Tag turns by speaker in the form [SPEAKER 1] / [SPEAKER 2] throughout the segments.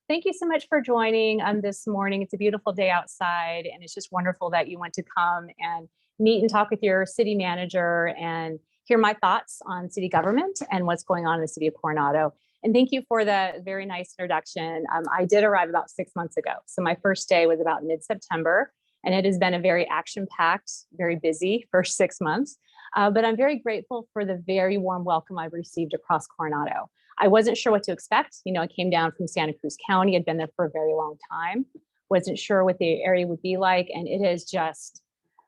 [SPEAKER 1] Thank you so much for joining this morning. It's a beautiful day outside, and it's just wonderful that you want to come and meet and talk with your city manager and hear my thoughts on city government and what's going on in the city of Coronado. And thank you for the very nice introduction. I did arrive about 6 months ago. So my first day was about mid-September, and it has been a very action-packed, very busy first 6 months. But I'm very grateful for the very warm welcome I've received across Coronado. I wasn't sure what to expect. You know, I came down from Santa Cruz County. I'd been there for a very long time. Wasn't sure what the area would be like, and it has just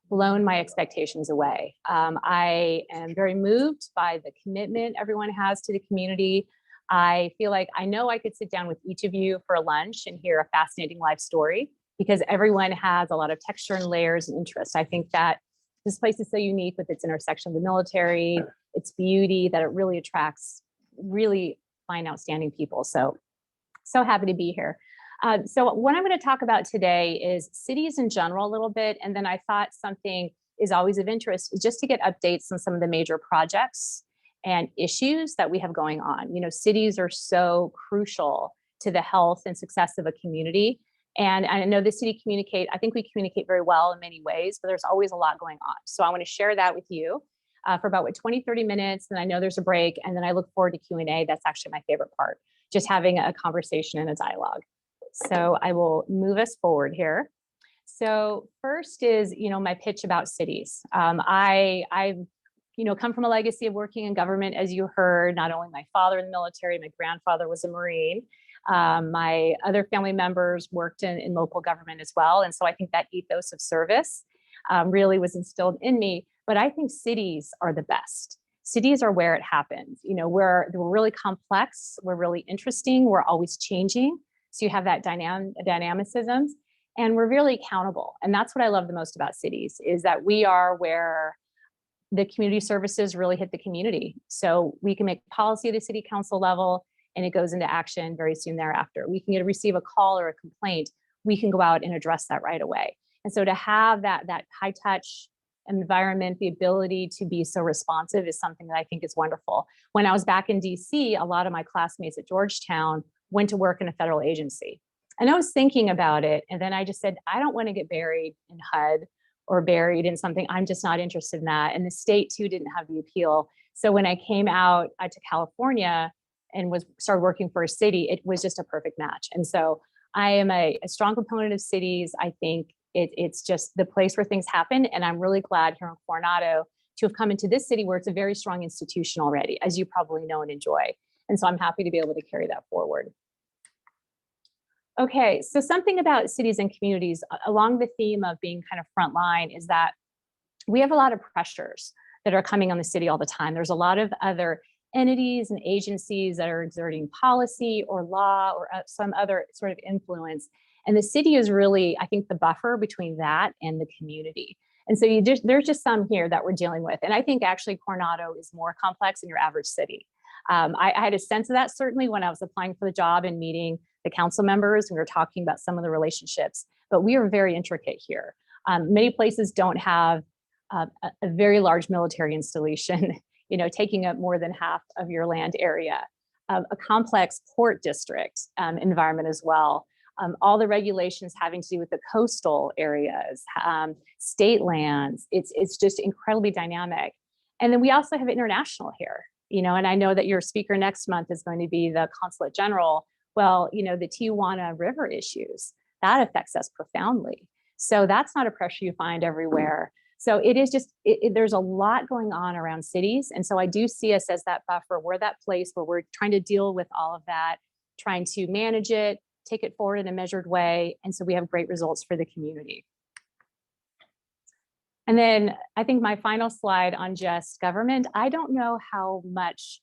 [SPEAKER 1] blown my expectations away. I am very moved by the commitment everyone has to the community. I feel like I know I could sit down with each of you for a lunch and hear a fascinating life story because everyone has a lot of texture and layers and interest. I think that this place is so unique with its intersection of the military, its beauty, that it really attracts really fine, outstanding people. So happy to be here. So what I'm going to talk about today is cities in general a little bit. And then I thought something is always of interest is just to get updates on some of the major projects and issues that we have going on. You know, cities are so crucial to the health and success of a community. And I know the city I think we communicate very well in many ways, but there's always a lot going on. So I want to share that with you for about 20, 30 minutes. And I know there's a break, and then I look forward to Q&A. That's actually my favorite part, just having a conversation and a dialogue. So I will move us forward here. So first is, you know, my pitch about cities. I've come from a legacy of working in government, as you heard. Not only my father in the military, my grandfather was a Marine. My other family members worked in local government as well. And so I think that ethos of service really was instilled in me. But I think cities are the best. Cities are where it happens. You know, we're really complex. We're really interesting. We're always changing. So you have that dynamicism, and we're really accountable. And that's what I love the most about cities, is that we are where the community services really hit the community. So we can make policy at the city council level, and it goes into action very soon thereafter. We can receive a call or a complaint. We can go out and address that right away. And so to have that high touch environment, the ability to be so responsive is something that I think is wonderful. When I was back in DC, a lot of my classmates at Georgetown went to work in a federal agency. And I was thinking about it. And then I just said, I don't want to get buried in HUD or buried in something. I'm just not interested in that. And the state too didn't have the appeal. So when I came out to California and started working for a city, it was just a perfect match. And so I am a strong proponent of cities. I think it's just the place where things happen. And I'm really glad here in Coronado to have come into this city where it's a very strong institution already, as you probably know and enjoy. And so I'm happy to be able to carry that forward. Okay, so something about cities and communities along the theme of being kind of frontline is that we have a lot of pressures that are coming on the city all the time. There's a lot of other entities and agencies that are exerting policy or law or some other sort of influence. And the city is really, I think, the buffer between that and the community. And so there's just some here that we're dealing with. And I think actually Coronado is more complex than your average city. I had a sense of that certainly when I was applying for the job and meeting the council members. We were talking about some of the relationships, but we are very intricate here. Many places don't have a very large military installation, you know, taking up more than half of your land area, a complex port district environment as well. All the regulations having to do with the coastal areas, state lands, it's just incredibly dynamic. And then we also have international here, you know, and I know that your speaker next month is going to be the Consulate General. Well, you know, the Tijuana River issues, that affects us profoundly. So that's not a pressure you find everywhere. So it is just, there's a lot going on around cities. And so I do see us as that buffer. We're that place where we're trying to deal with all of that, trying to manage it, take it forward in a measured way. And so we have great results for the community. And then I think my final slide on just government, I don't know how much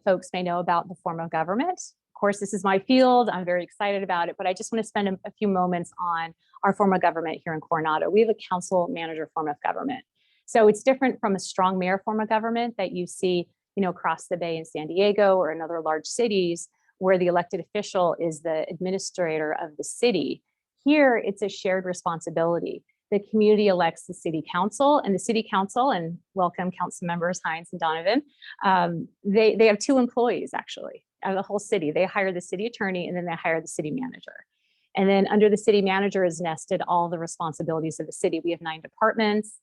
[SPEAKER 1] folks may know about the form of government. Of course, this is my field. I'm very excited about it, but I just want to spend a few moments on our form of government here in Coronado. We have a council manager form of government. So it's different from a strong mayor form of government that you see, you know, across the bay in San Diego or in other large cities, where the elected official is the administrator of the city. Here, it's a shared responsibility. The community elects the city council, and the city council, and welcome council members Hines and Donovan, they have two employees actually. the whole city. They hire the city attorney and then they hire the city manager. And then under the city manager is nested all the responsibilities of the city. We have 9 departments.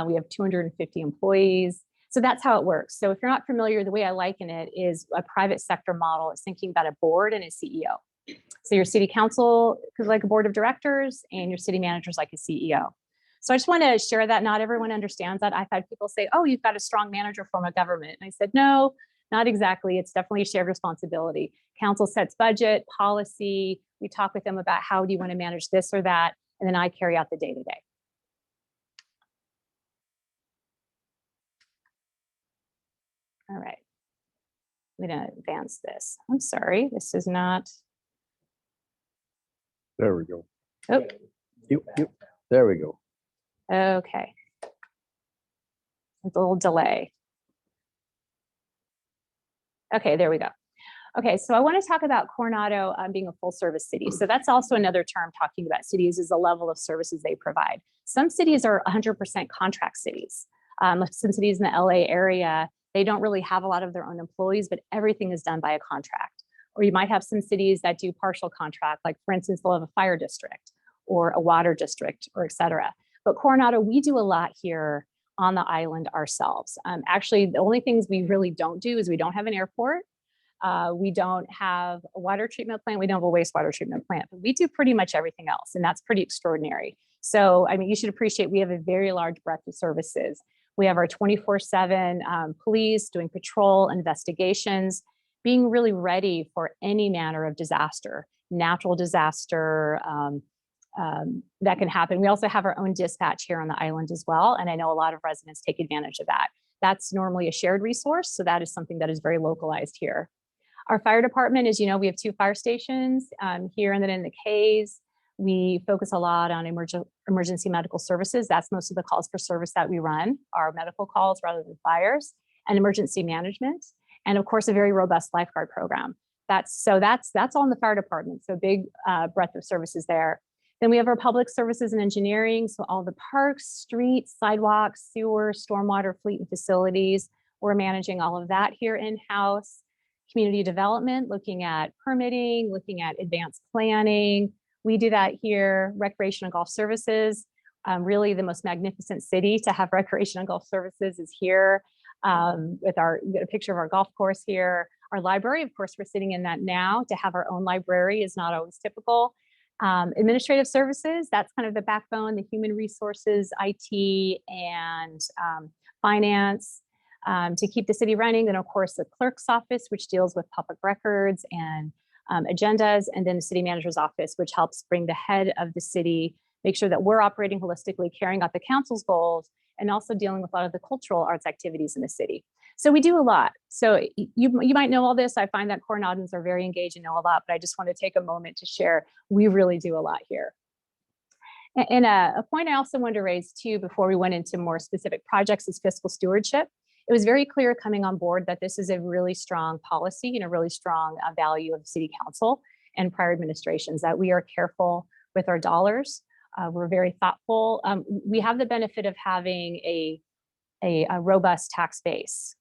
[SPEAKER 1] We have 250 employees. So that's how it works. So if you're not familiar, the way I liken it is a private sector model is thinking about a board and a CEO. So your city council is like a board of directors and your city manager is like a CEO. So I just want to share that. Not everyone understands that. I've had people say, oh, you've got a strong manager form of government. And I said, no, not exactly. It's definitely a shared responsibility. Council sets budget, policy. We talk with them about how do you want to manage this or that. And then I carry out the day-to-day. All right. I'm going to advance this. I'm sorry. This is not.
[SPEAKER 2] There we go.
[SPEAKER 1] Oh,
[SPEAKER 2] Yep. There we go.
[SPEAKER 1] okay. It's a little delay. Okay, there we go. Okay, so I want to talk about Coronado being a full service city. So that's also another term talking about cities is the level of services they provide. Some cities are 100% contract cities. Some cities in the LA area, they don't really have a lot of their own employees, but everything is done by a contract. Or you might have some cities that do partial contract, like for instance, they'll have a fire district or a water district or et cetera. But Coronado, we do a lot here on the island ourselves. Actually, the only things we really don't do is we don't have an airport. We don't have a water treatment plant. We don't have a wastewater treatment plant, but we do pretty much everything else. And that's pretty extraordinary. So, I mean, you should appreciate we have a very large breadth of services. We have our 24/7 police doing patrol, investigations, being really ready for any manner of disaster, natural disaster that can happen. We also have our own dispatch here on the island as well. And I know a lot of residents take advantage of that. That's normally a shared resource. So that is something that is very localized here. Our fire department, as you know, we have 2 fire stations here and then in the Cays. We focus a lot on emergency medical services. That's most of the calls for service that we run, are medical calls rather than fires, and emergency management. And of course, a very robust lifeguard program. That's all in the fire department. So big breadth of services there. Then we have our public services and engineering. So all the parks, streets, sidewalks, sewer, stormwater, fleet, and facilities. We're managing all of that here in-house. Community development, looking at permitting, looking at advanced planning. We do that here. Recreation and golf services. Really the most magnificent city to have recreation and golf services is here. With a picture of our golf course here. Our library, of course, we're sitting in that now. To have our own library is not always typical. Administrative services, that's kind of the backbone, the human resources, IT, and finance to keep the city running. Then, of course, the clerk's office, which deals with public records and agendas, and then the city manager's office, which helps bring the head of the city, make sure that we're operating holistically, carrying out the council's goals, and also dealing with a lot of the cultural arts activities in the city. So we do a lot. So you might know all this. I find that Coronadans are very engaged and know a lot, but I just want to take a moment to share, we really do a lot here. And a point I also wanted to raise too, before we went into more specific projects, is fiscal stewardship. It was very clear coming on board that this is a really strong policy and a really strong value of city council and prior administrations, that we are careful with our dollars. We're very thoughtful. We have the benefit of having a robust tax base,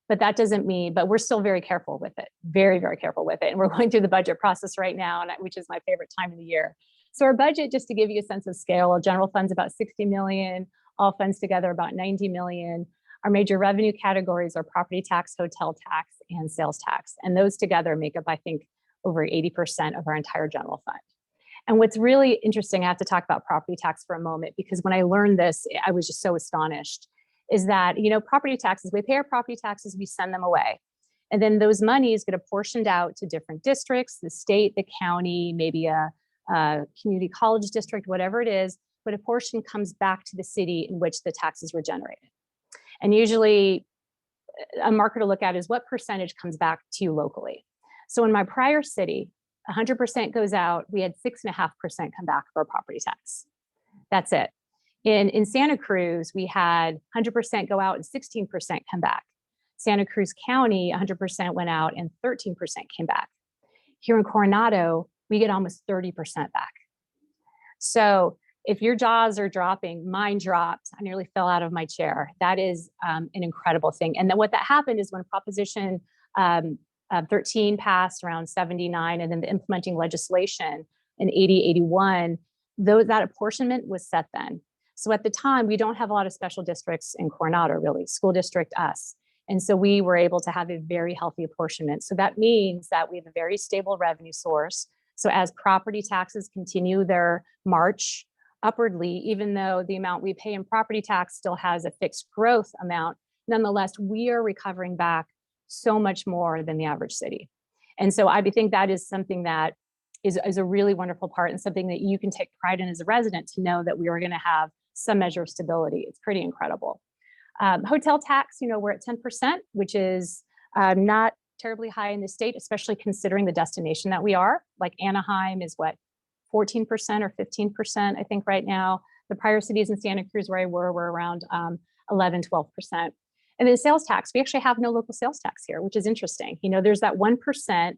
[SPEAKER 1] but that doesn't mean, but we're still very careful with it, very, very careful with it. And we're going through the budget process right now, which is my favorite time of the year. So our budget, just to give you a sense of scale, our general fund's about 60 million, all funds together about 90 million. Our major revenue categories are property tax, hotel tax, and sales tax. And those together make up, I think, over 80% of our entire general fund. And what's really interesting, I have to talk about property tax for a moment, because when I learned this, I was just so astonished, is that, you know, property taxes, we pay our property taxes, we send them away. And then those monies get apportioned out to different districts, the state, the county, maybe a community college district, whatever it is, but a portion comes back to the city in which the taxes were generated. And usually a marker to look at is what percentage comes back to you locally. So in my prior city, 100% goes out. We had 6.5% come back for our property tax. That's it. In Santa Cruz, we had 100% go out and 16% come back. Santa Cruz County, 100% went out and 13% came back. Here in Coronado, we get almost 30% back. So if your jaws are dropping, mine dropped. I nearly fell out of my chair. That is an incredible thing. And then what that happened is when Proposition 13 passed, around 79, and then the implementing legislation in 80, 81, that apportionment was set then. So at the time, we don't have a lot of special districts in Coronado, really, school district us. And so we were able to have a very healthy apportionment. So that means that we have a very stable revenue source. So as property taxes continue their march upwardly, even though the amount we pay in property tax still has a fixed growth amount, nonetheless, we are recovering back so much more than the average city. And so I think that is something that is a really wonderful part, and something that you can take pride in as a resident, to know that we are going to have some measure of stability. It's pretty incredible. Hotel tax, we're at 10%, which is not terribly high in the state, especially considering the destination that we are. Like Anaheim is what, 14% or 15%, I think right now. The prior cities in Santa Cruz where I were around 11, 12%. And then sales tax, we actually have no local sales tax here, which is interesting. There's that 1%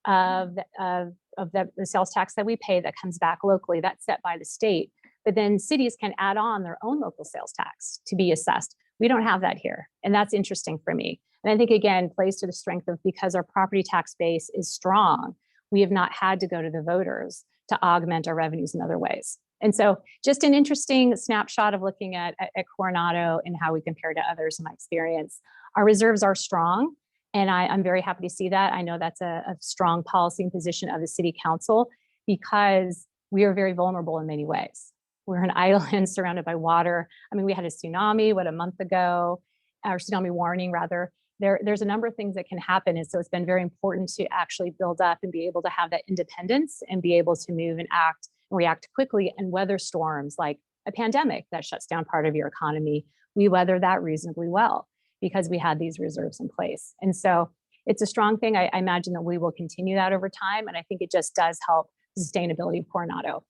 [SPEAKER 1] of the sales tax that we pay that comes back locally. That's set by the state. But then cities can add on their own local sales tax to be assessed. We don't have that here. And that's interesting for me. And I think, again, plays to the strength of, because our property tax base is strong, we have not had to go to the voters to augment our revenues in other ways. And so just an interesting snapshot of looking at Coronado and how we compare to others in my experience. Our reserves are strong, and I'm very happy to see that. I know that's a strong policy and position of the city council, because we are very vulnerable in many ways. We're an island surrounded by water. I mean, we had a tsunami, a month ago, or tsunami warning rather. There's a number of things that can happen. And so it's been very important to actually build up and be able to have that independence and be able to move and act and react quickly and weather storms like a pandemic that shuts down part of your economy. We weather that reasonably well because we had these reserves in place. And so it's a strong thing. I imagine that we will continue that over time. And I think it just does help the sustainability of Coronado.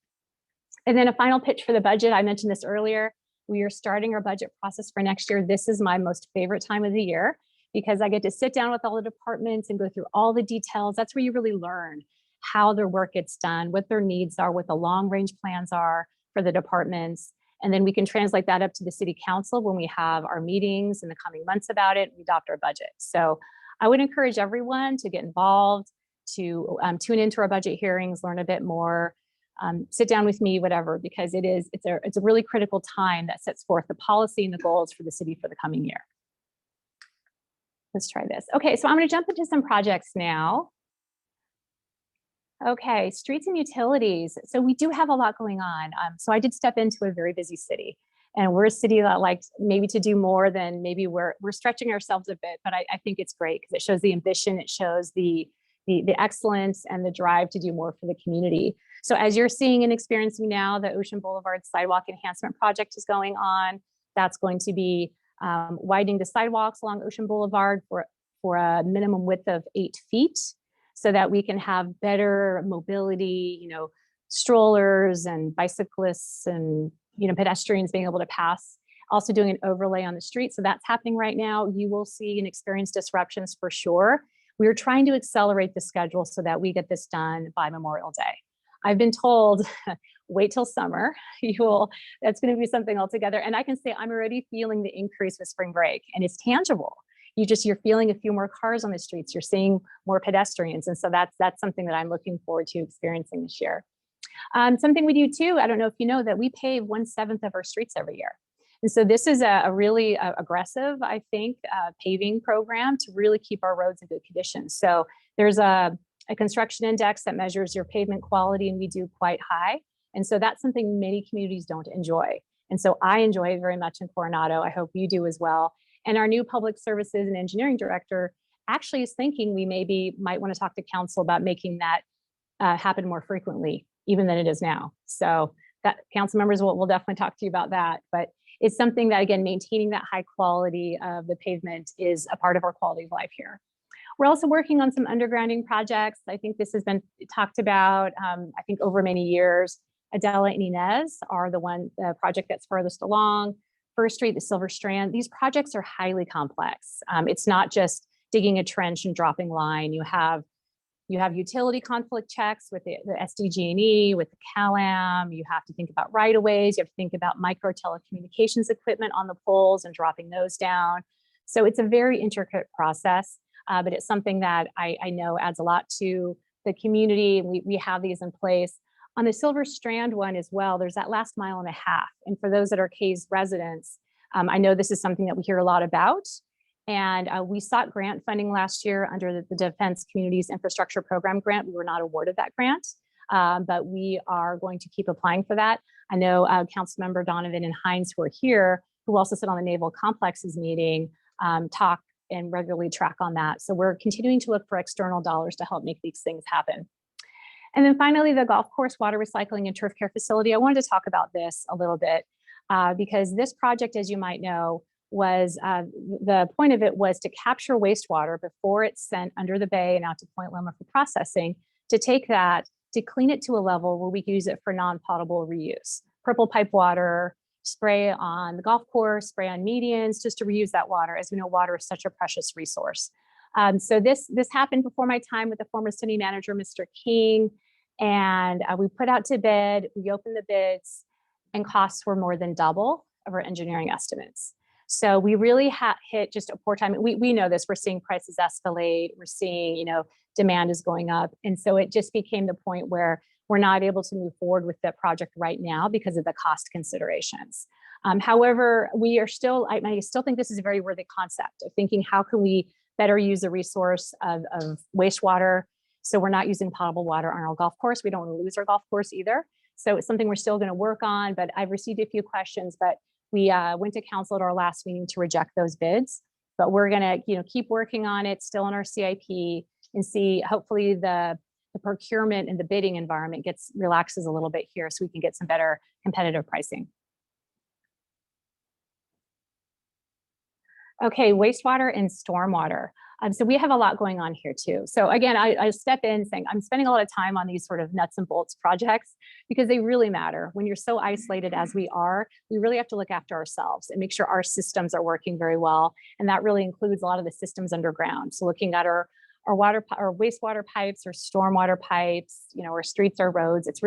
[SPEAKER 1] And then a final pitch for the budget. I mentioned this earlier. We are starting our budget process for next year. This is my most favorite time of the year, because I get to sit down with all the departments and go through all the details. That's where you really learn how their work gets done, what their needs are, what the long range plans are for the departments. And then we can translate that up to the city council when we have our meetings in the coming months about it, we adopt our budget. So I would encourage everyone to get involved, to tune into our budget hearings, learn a bit more, sit down with me, whatever, because it's a really critical time that sets forth the policy and the goals for the city for the coming year. Let's try this. Okay, so I'm going to jump into some projects now. Okay, streets and utilities. So we do have a lot going on. So I did step into a very busy city, and we're a city that likes maybe to do more than maybe we're stretching ourselves a bit, but I think it's great because it shows the ambition, it shows the excellence and the drive to do more for the community. So as you're seeing and experiencing now, the Ocean Boulevard Sidewalk Enhancement Project is going on. That's going to be widening the sidewalks along Ocean Boulevard for a minimum width of 8 feet, so that we can have better mobility, strollers and bicyclists and, pedestrians being able to pass. Also doing an overlay on the street. So that's happening right now. You will see and experience disruptions for sure. We're trying to accelerate the schedule so that we get this done by Memorial Day. I've been told, wait till summer, that's going to be something altogether. And I can say I'm already feeling the increase with spring break, and it's tangible. You're feeling a few more cars on the streets. You're seeing more pedestrians. And so that's something that I'm looking forward to experiencing this year. Something we do too, I don't know if you know that we pave 1/7 of our streets every year. And so this is a really aggressive, I think, paving program to really keep our roads in good condition. So there's a construction index that measures your pavement quality, and we do quite high. And so that's something many communities don't enjoy. And so I enjoy it very much in Coronado. I hope you do as well. And our new public services and engineering director actually is thinking we might want to talk to council about making that happen more frequently, even than it is now. So that council members will definitely talk to you about that. But it's something that, again, maintaining that high quality of the pavement is a part of our quality of life here. We're also working on some undergrounding projects. I think this has been talked about, I think, over many years. Adela and Inez are the project that's furthest along. First Street, the Silver Strand. These projects are highly complex. It's not just digging a trench and dropping line. You have utility conflict checks with the SDG&E, with the CalAm. You have to think about right-of-ways. You have to think about micro telecommunications equipment on the poles and dropping those down. So it's a very intricate process. but it's something that I know adds a lot to the community. We have these in place. On the Silver Strand one as well, there's that last mile and a half. And for those that are K's residents, I know this is something that we hear a lot about. And we sought grant funding last year under the Defense Communities Infrastructure Program grant. We were not awarded that grant, but we are going to keep applying for that. I know Councilmember Donovan and Hines, who are here, who also sit on the Naval Complexes meeting, talk and regularly track on that. So we're continuing to look for external dollars to help make these things happen. And then finally, the golf course water recycling and turf care facility. I wanted to talk about this a little bit because this project, as you might know, was the point of it was to capture wastewater before it's sent under the bay and out to Point Loma for processing, to take that, to clean it to a level where we can use it for non-potable reuse. Purple pipe water, spray on the golf course, spray on medians, just to reuse that water. As we know, water is such a precious resource. So this happened before my time with the former city manager, Mr. King, and we put out to bid, we opened the bids, and costs were more than double of our engineering estimates. So we really hit just a poor time. We know this, we're seeing prices escalate, we're seeing, demand is going up. And so it just became the point where we're not able to move forward with the project right now because of the cost considerations. However, we are still, I still think this is a very worthy concept of thinking, how can we better use the resource of wastewater so we're not using potable water on our golf course. We don't want to lose our golf course either. So it's something we're still going to work on, but I've received a few questions, but we went to council at our last meeting to reject those bids, but we're going to keep working on it, still in our CIP, and see, hopefully the procurement and the bidding environment relaxes a little bit here so we can get some better competitive pricing. Okay, wastewater and stormwater. So we have a lot going on here too. So again, I step in saying I'm spending a lot of time on these sort of nuts and bolts projects because they really matter. When you're so isolated as we are, we really have to look after ourselves and make sure our systems are working very well. And that really includes a lot of the systems underground. So looking at our wastewater pipes or stormwater pipes, our streets, our roads, it's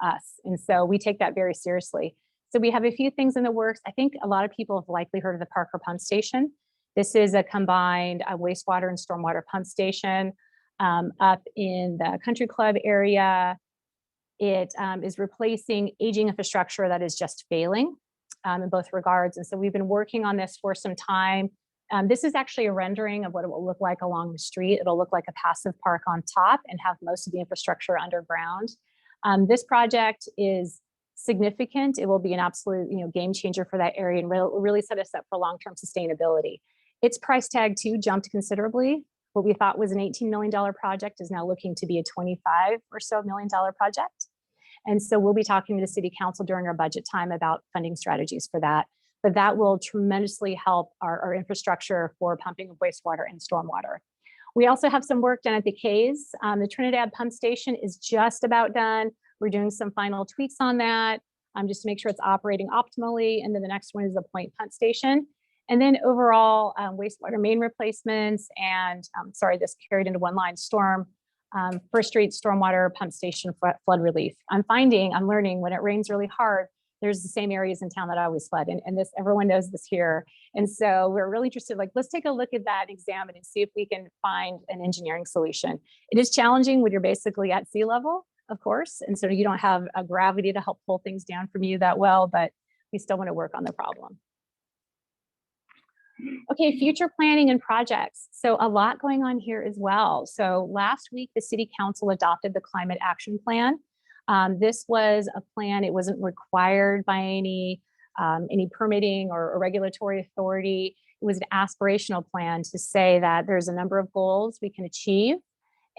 [SPEAKER 1] us. And so we take that very seriously. So we have a few things in the works. I think a lot of people have likely heard of the Parker Pump Station. This is a combined wastewater and stormwater pump station up in the country club area. It is replacing aging infrastructure that is just failing in both regards. And so we've been working on this for some time. This is actually a rendering of what it will look like along the street. It'll look like a passive park on top and have most of the infrastructure underground. This project is significant. It will be an absolute game changer for that area and really set us up for long-term sustainability. Its price tag too jumped considerably. What we thought was an $18 million project is now looking to be a $25 or so million project. And so we'll be talking to the city council during our budget time about funding strategies for that. But that will tremendously help our infrastructure for pumping of wastewater and stormwater. We also have some work done at the K's. The Trinidad pump station is just about done. We're doing some final tweaks on that just to make sure it's operating optimally. And then the next one is the Point Pump Station. And then overall wastewater main replacements and, this carried into one line, First Street stormwater pump station flood relief. I'm learning when it rains really hard, there's the same areas in town that always flood, and everyone knows this here. And so we're really interested, let's take a look at that, examine and see if we can find an engineering solution. It is challenging when you're basically at sea level, of course, and so you don't have a gravity to help pull things down from you that well, but we still want to work on the problem. Okay, future planning and projects. So a lot going on here as well. So last week, the city council adopted the climate action plan. This was a plan, it wasn't required by any permitting or regulatory authority. It was an aspirational plan to say that there's a number of goals we can achieve,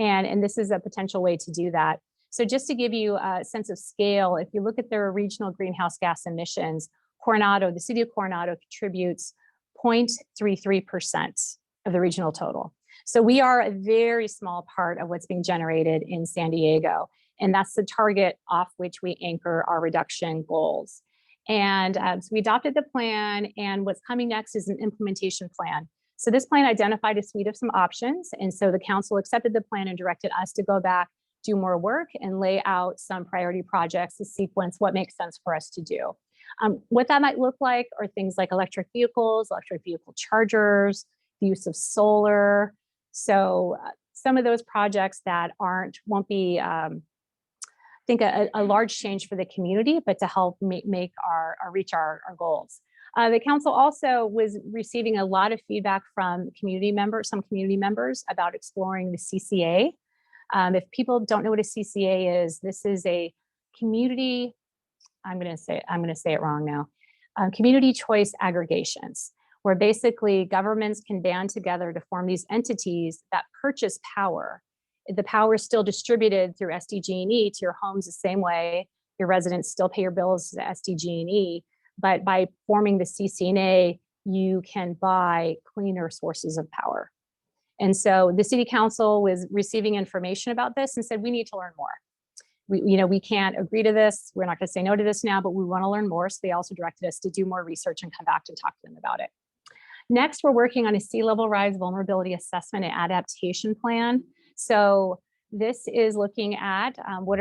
[SPEAKER 1] and this is a potential way to do that. So just to give you a sense of scale, if you look at their regional greenhouse gas emissions, the city of Coronado contributes 0.33% of the regional total. So we are a very small part of what's being generated in San Diego. And that's the target off which we anchor our reduction goals. And so we adopted the plan, and what's coming next is an implementation plan. So this plan identified a suite of some options. And so the council accepted the plan and directed us to go back, do more work, and lay out some priority projects to sequence what makes sense for us to do. What that might look like are things like electric vehicle chargers, the use of solar, So some of those projects that won't be, I think, a large change for the community, but to help make reach our goals. The council also was receiving a lot of feedback from some community members about exploring the CCA. If people don't know what a CCA is, this is a community, I'm going to say it wrong now, community choice aggregations, where basically governments can band together to form these entities that purchase power. The power is still distributed through SDG&E to your homes the same way your residents still pay your bills to SDG&E, but by forming the CCNA, you can buy cleaner sources of power. And so the city council was receiving information about this and said, we need to learn more. We can't agree to this. We're not going to say no to this now, but we want to learn more. So they also directed us to do more research and come back to talk to them about it. Next, we're working on a sea level rise vulnerability assessment and adaptation plan. So this is looking at what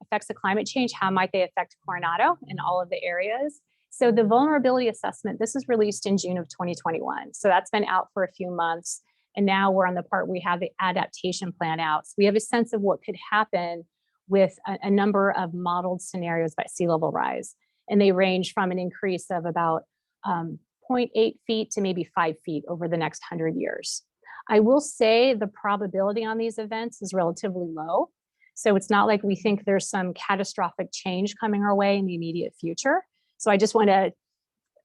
[SPEAKER 1] affects the climate change, how might they affect Coronado in all of the areas. So the vulnerability assessment, this was released in June of 2021. So that's been out for a few months. And now we're on the part where we have the adaptation plan out. So we have a sense of what could happen with a number of modeled scenarios by sea level rise. And they range from an increase of about 0.8 feet to maybe 5 feet over the next 100 years. I will say the probability on these events is relatively low. So it's not like we think there's some catastrophic change coming our way in the immediate future. So I just want to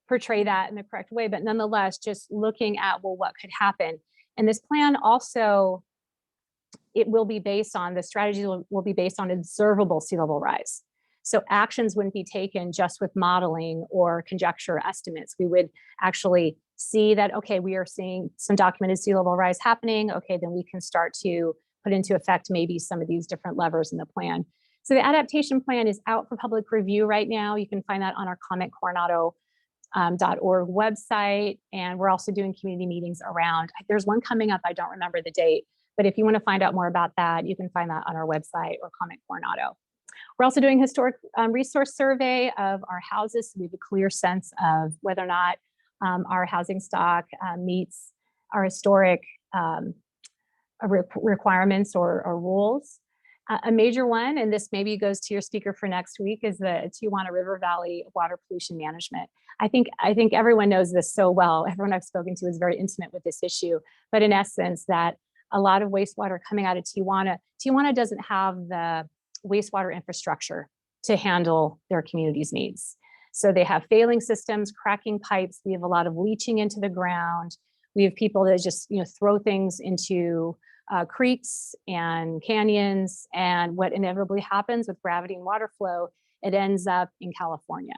[SPEAKER 1] portray that in the correct way, but nonetheless, just looking at, well, what could happen. And this plan also, it will be based on, the strategy will be based on observable sea level rise. So actions wouldn't be taken just with modeling or conjecture estimates. We would actually see that, okay, we are seeing some documented sea level rise happening. Okay, then we can start to put into effect maybe some of these different levers in the plan. So the adaptation plan is out for public review right now. You can find that on our CommentCoronado.org website. And we're also doing community meetings around. There's one coming up, I don't remember the date, but if you want to find out more about that, you can find that on our website or Comment Coronado. We're also doing historic resource survey of our houses, so we have a clear sense of whether or not our housing stock meets our historic requirements or rules. A major one, and this maybe goes to your speaker for next week, is the Tijuana River Valley water pollution management. I think everyone knows this so well. Everyone I've spoken to is very intimate with this issue, but in essence, that a lot of wastewater coming out of Tijuana doesn't have the wastewater infrastructure to handle their community's needs. So they have failing systems, cracking pipes. We have a lot of leaching into the ground. We have people that just throw things into creeks and canyons, and what inevitably happens with gravity and water flow, it ends up in California.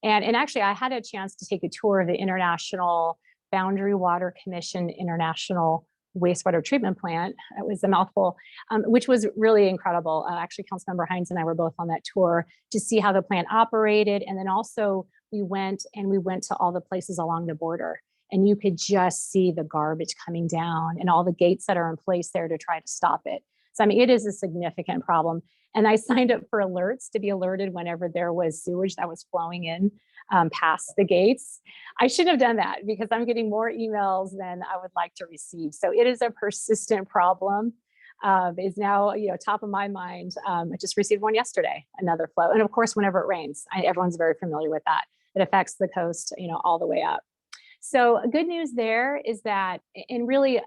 [SPEAKER 1] And actually, I had a chance to take a tour of the International Boundary Water Commission International Wastewater Treatment Plant. It was a mouthful, which was really incredible. Actually, Councilmember Hines and I were both on that tour to see how the plant operated. And then also we went to all the places along the border, and you could just see the garbage coming down and all the gates that are in place there to try to stop it. So, I mean, it is a significant problem. And I signed up for alerts to be alerted whenever there was sewage that was flowing in past the gates. I shouldn't have done that because I'm getting more emails than I would like to receive. So it is a persistent problem. Is now top of my mind. I just received one yesterday, another flow. And of course, whenever it rains, everyone's very familiar with that. It affects the coast, all the way up. So good news there is that, and really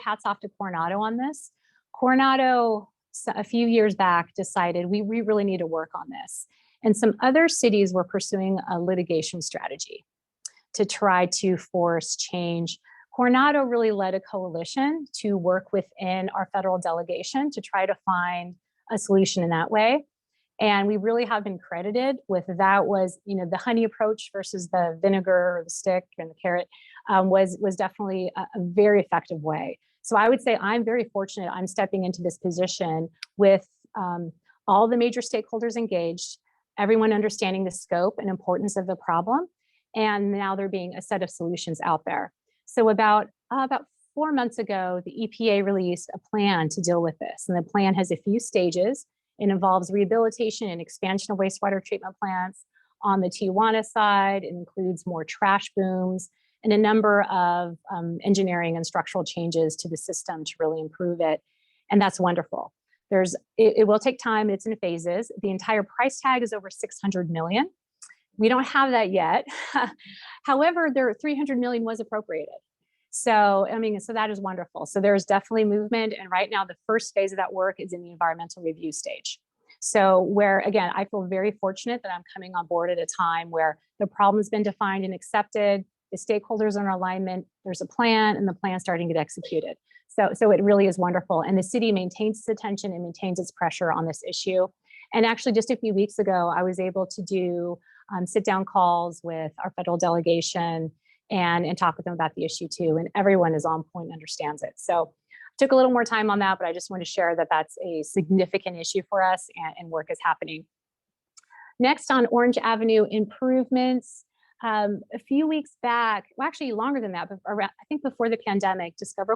[SPEAKER 1] hats off to Coronado on this. Coronado, a few years back, decided we really need to work on this. And some other cities were pursuing a litigation strategy to try to force change. Coronado really led a coalition to work within our federal delegation to try to find a solution in that way. And we really have been credited with that. Was the honey approach versus the vinegar or the stick and the carrot was definitely a very effective way. So I would say I'm very fortunate. I'm stepping into this position with all the major stakeholders engaged, everyone understanding the scope and importance of the problem, and now there being a set of solutions out there. So about 4 months ago, the EPA released a plan to deal with this, and the plan has a few stages. It involves rehabilitation and expansion of wastewater treatment plants on the Tijuana side. It includes more trash booms. and a number of engineering and structural changes to the system to really improve it. And that's wonderful. It will take time. It's in phases. The entire price tag is over 600 million. We don't have that yet. However, there 300 million was appropriated. So, I mean, so that is wonderful. So there's definitely movement. And right now, the first phase of that work is in the environmental review stage. So where, again, I feel very fortunate that I'm coming on board at a time where the problem's been defined and accepted, the stakeholders are in alignment, there's a plan, and the plan's starting to get executed. So it really is wonderful. And the city maintains its attention and maintains its pressure on this issue. And actually, just a few weeks ago, I was able to do sit-down calls with our federal delegation and talk with them about the issue too. And everyone is on point and understands it. So took a little more time on that, but I just want to share that that's a significant issue for us, and work is happening. Next, on Orange Avenue improvements, a few weeks back, well, actually longer than that, but around, I think before the pandemic,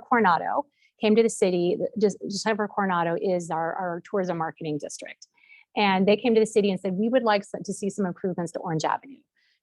[SPEAKER 1] Coronado came to the city. Coronado is our tourism marketing district. And they came to the city and said, we would like to see some improvements to Orange Avenue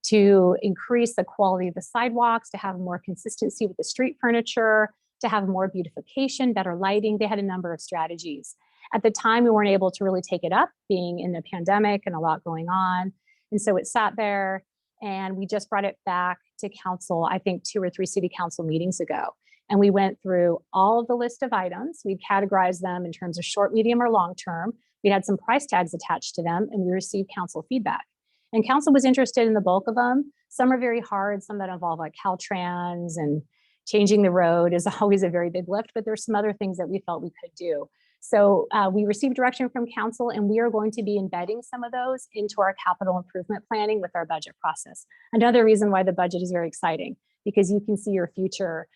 [SPEAKER 1] to increase the quality of the sidewalks, to have more consistency with the street furniture, to have more beautification, better lighting. They had a number of strategies. At the time, we weren't able to really take it up, being in the pandemic and a lot going on. And so it sat there, and we just brought it back to council, I think 2 or 3 city council meetings ago. And we went through all of the list of items. We categorized them in terms of short, medium, or long term. We had some price tags attached to them, and we received council feedback. And council was interested in the bulk of them. Some are very hard, some that involve like Caltrans, and changing the road is always a very big lift, but there's some other things that we felt we could do. So we received direction from council, and we are going to be embedding some of those into our capital improvement planning with our budget process. Another reason why the budget is very exciting, because you can see your future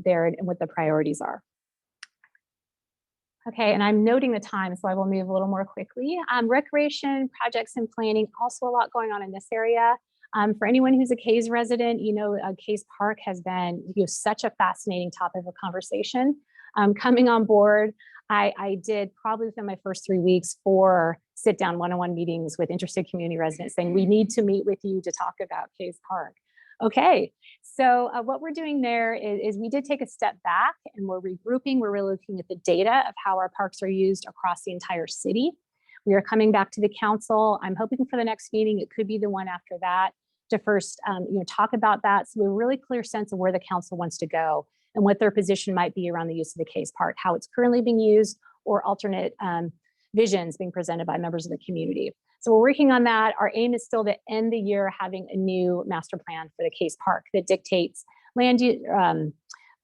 [SPEAKER 1] there and what the priorities are. Okay, and I'm noting the time, so I will move a little more quickly. Recreation projects and planning, also a lot going on in this area. For anyone who's a Cays resident, you know, Cays Park has been such a fascinating topic of conversation. Coming on board, I did probably within my first 3 weeks 4 sit-down one-on-one meetings with interested community residents saying, we need to meet with you to talk about Cays Park. Okay, so what we're doing there is we did take a step back, and we're regrouping. We're really looking at the data of how our parks are used across the entire city. We are coming back to the council. I'm hoping for the next meeting, it could be the one after that, to first talk about that. So we have a really clear sense of where the council wants to go and what their position might be around the use of the Cays Park, how it's currently being used, or alternate visions being presented by members of the community. So we're working on that. Our aim is still to end the year having a new master plan for the Cays Park that dictates land use,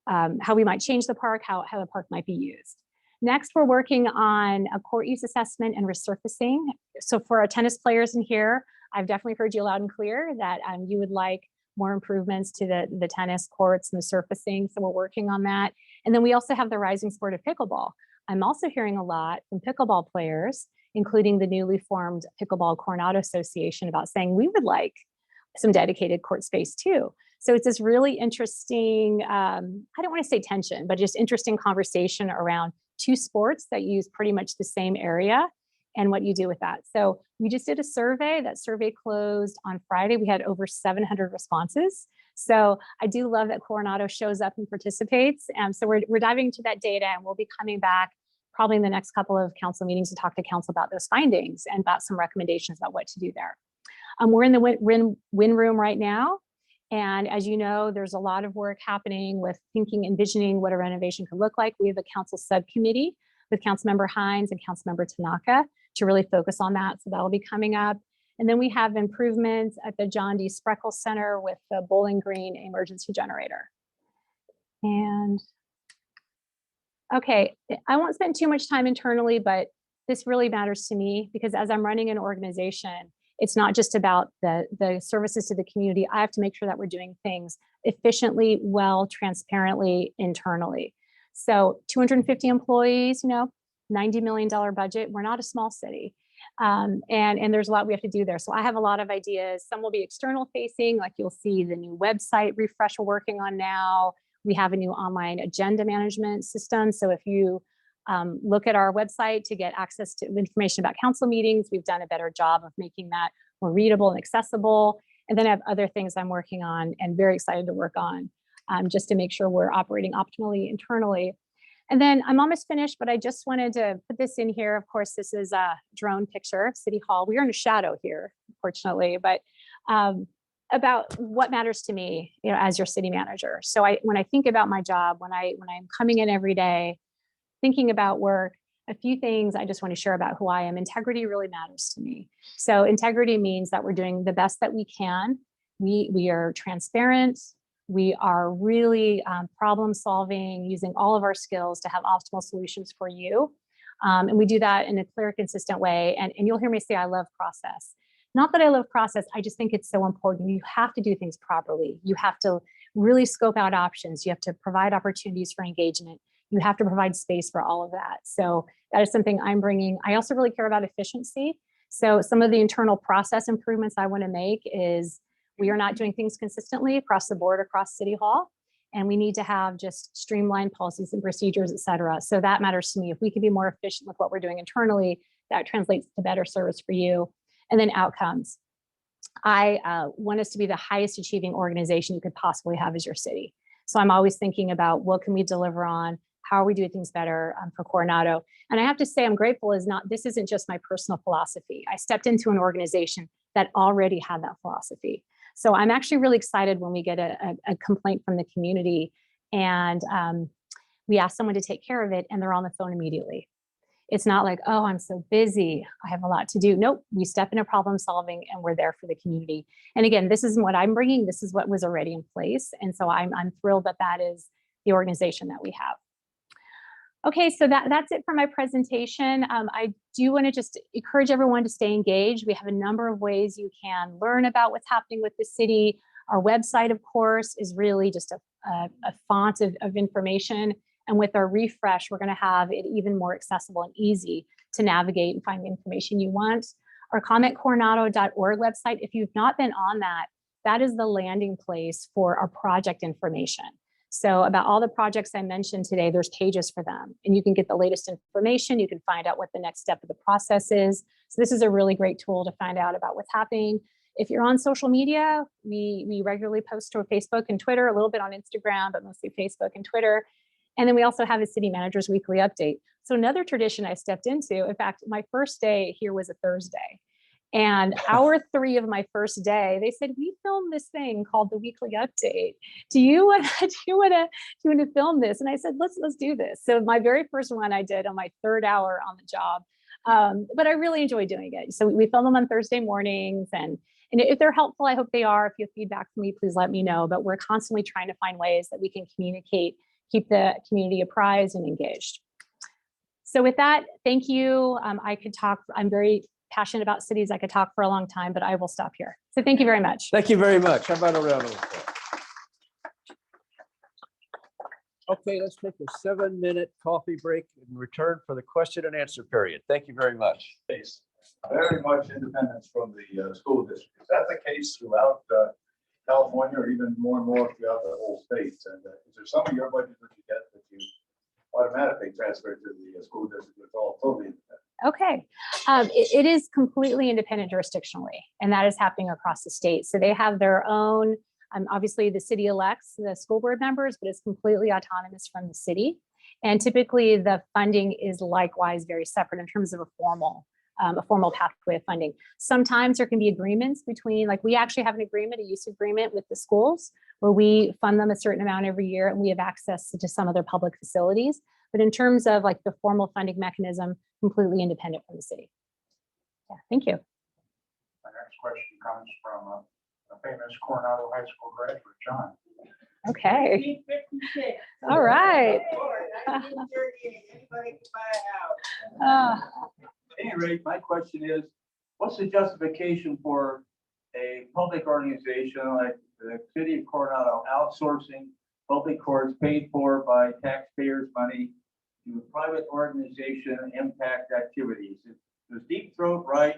[SPEAKER 1] how we might change the park, how the park might be used. Next, we're working on a court use assessment and resurfacing. So for our tennis players in here, I've definitely heard you loud and clear that you would like more improvements to the tennis courts and the surfacing. So we're working on that. And then we also have the rising sport of pickleball. I'm also hearing a lot from pickleball players, including the newly formed Table-Coronado Association, about saying we would like some dedicated court space too. So it's this really interesting, I don't want to say tension, but just interesting conversation around 2 sports that use pretty much the same area and what you do with that. So we just did a survey. That survey closed on Friday. We had over 700 responses. So I do love that Coronado shows up and participates. So we're diving into that data, and we'll be coming back probably in the next couple of council meetings to talk to council about those findings and about some recommendations about what to do there. We're in the win room right now. And as you know, there's a lot of work happening with thinking, envisioning what a renovation could look like. We have a council subcommittee with Councilmember Hines and Councilmember Tanaka to really focus on that. So that'll be coming up. And then we have improvements at the John D. Spreckle Center with the Bowling Green emergency generator. And okay, I won't spend too much time internally, but this really matters to me because as I'm running an organization, it's not just about the services to the community. I have to make sure that we're doing things efficiently, well, transparently, internally. So 250 employees, $90 million budget. We're not a small city. And there's a lot we have to do there. So I have a lot of ideas. Some will be external facing, like you'll see the new website refresh we're working on now. We have a new online agenda management system. So if you look at our website to get access to information about council meetings, we've done a better job of making that more readable and accessible. And then I have other things I'm working on and very excited to work on just to make sure we're operating optimally internally. And then I'm almost finished, but I just wanted to put this in here. Of course, this is a drone picture of City Hall. We are in a shadow here, unfortunately, but about what matters to me, as your city manager. So when I think about my job, when I'm coming in every day, thinking about work, a few things I just want to share about who I am. Integrity really matters to me. So integrity means that we're doing the best that we can. We are transparent. We are really problem solving, using all of our skills to have optimal solutions for you. And we do that in a clear, consistent way. And you'll hear me say, I love process. Not that I love process, I just think it's so important. You have to do things properly. You have to really scope out options. You have to provide opportunities for engagement. You have to provide space for all of that. So that is something I'm bringing. I also really care about efficiency. So some of the internal process improvements I want to make is we are not doing things consistently across the board, across City Hall. And we need to have just streamlined policies and procedures, et cetera. So that matters to me. If we can be more efficient with what we're doing internally, that translates to better service for you. And then outcomes. I want us to be the highest achieving organization you could possibly have as your city. So I'm always thinking about what can we deliver on, how are we doing things better for Coronado. And I have to say, I'm grateful this isn't just my personal philosophy. I stepped into an organization that already had that philosophy. So I'm actually really excited when we get a complaint from the community and we ask someone to take care of it and they're on the phone immediately. It's not like, oh, I'm so busy, I have a lot to do. Nope, we step into problem solving and we're there for the community. And again, this isn't what I'm bringing, this is what was already in place. And so I'm thrilled that is the organization that we have. Okay, so that's it for my presentation. I do want to just encourage everyone to stay engaged. We have a number of ways you can learn about what's happening with the city. Our website, of course, is really just a font of information. And with our refresh, we're going to have it even more accessible and easy to navigate and find the information you want. Our commentcoronado.org website, if you've not been on that, that is the landing place for our project information. So about all the projects I mentioned today, there's pages for them. And you can get the latest information. You can find out what the next step of the process is. So this is a really great tool to find out about what's happening. If you're on social media, we regularly post to Facebook and Twitter, a little bit on Instagram, but mostly Facebook and Twitter. And then we also have a city manager's weekly update. So another tradition I stepped into, in fact, my first day here was a Thursday. And hour 3 of my first day, they said, we filmed this thing called the weekly update. Do you want to film this? And I said, let's do this. So my very first one I did on my 3rd hour on the job. But I really enjoy doing it. So we film them on Thursday mornings. And if they're helpful, I hope they are. If you have feedback from me, please let me know. But we're constantly trying to find ways that we can communicate, keep the community apprised and engaged. So with that, thank you. I could talk, I'm very passionate about cities. I could talk for a long time, but I will stop here. So thank you very much.
[SPEAKER 2] Thank you very much. How about a round of applause? Okay, let's take a 7-minute coffee break and return for the question and answer period. Thank you very much.
[SPEAKER 3] Case. Very much independence from the school district. Is that the case throughout California, or even more and more throughout the whole state? And is there some of your budget that you get that you automatically transfer to the school district? It's all totally independent.
[SPEAKER 1] Okay, it is completely independent jurisdictionally, and that is happening across the state. So they have their own, obviously the city elects the school board members, but it's completely autonomous from the city. And typically the funding is likewise very separate in terms of a formal pathway of funding. Sometimes there can be agreements between, like we actually have an agreement, a use agreement with the schools where we fund them a certain amount every year and we have access to some of their public facilities. But in terms of like the formal funding mechanism, completely independent from the city. Yeah, thank you.
[SPEAKER 4] My next question comes from a famous Coronado High School graduate, John.
[SPEAKER 1] Okay. All right.
[SPEAKER 4] Anybody can buy a house. At any rate, my question is, what's the justification for a public organization like the city of Coronado outsourcing public courts paid for by taxpayers' money to a private organization impact activities? Is Deep Throat right?